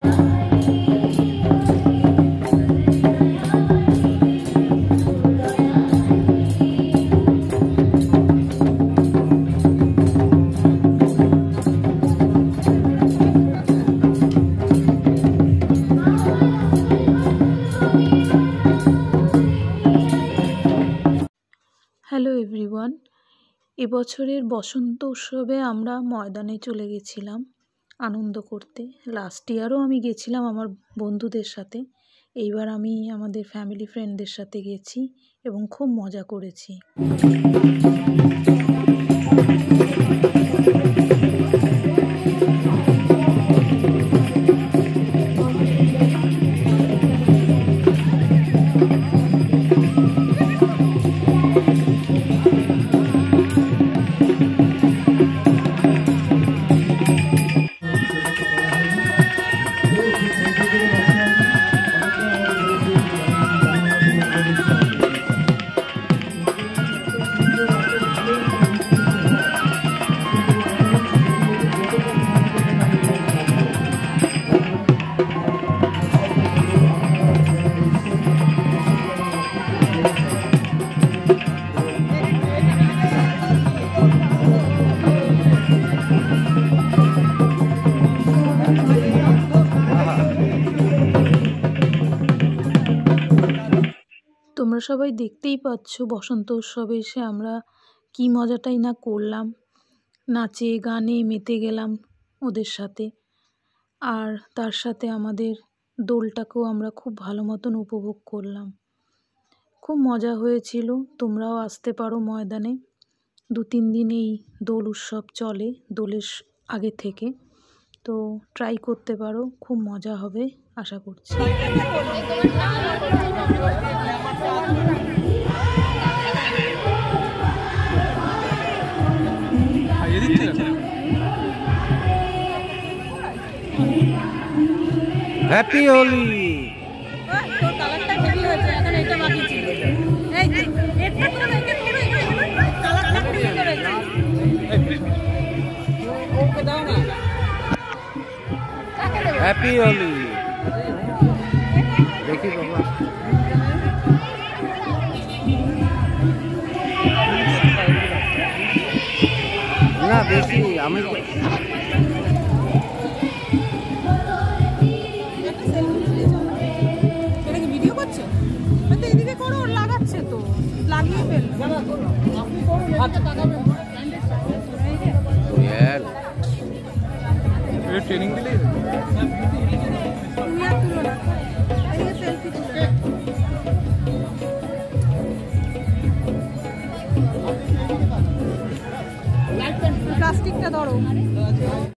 Hello everyone, এবছরের বসন্ত উৎসবে আমরা ময়দানে চলে গেছিলাম আনন্দ করতে। লাস্ট ইয়ারও আমি গেছিলাম আমার বন্ধুদের সাথে, এইবার আমি আমাদের ফ্যামিলি ফ্রেন্ডদের সাথে গেছি এবং খুব মজা করেছি। তোমরা সবাই দেখতেই পাচ্ছ বসন্ত উৎসবে এসে আমরা কি মজাটাই না করলাম, নাচে গানে মেতে গেলাম ওদের সাথে। আর তার সাথে আমাদের দোলটাকেও আমরা খুব ভালো মতন উপভোগ করলাম। খুব মজা হয়েছিল। তোমরাও আসতে পারো ময়দানে। 2-3 দিন এই দোল উৎসব চলে দোলের আগে থেকে, তো ট্রাই করতে পারো, খুব মজা হবে আশা করছি। হ্যাপি হোলি। হ্যাপি হোলি দেখি বাবা। না বেশি আমি ভিডিও করছে তো এদিকে করো, ওর লাগাচ্ছে তো লাগিয়ে ফেললো। ট্রেনিং দিলে প্লাস্টিকটা ধরো।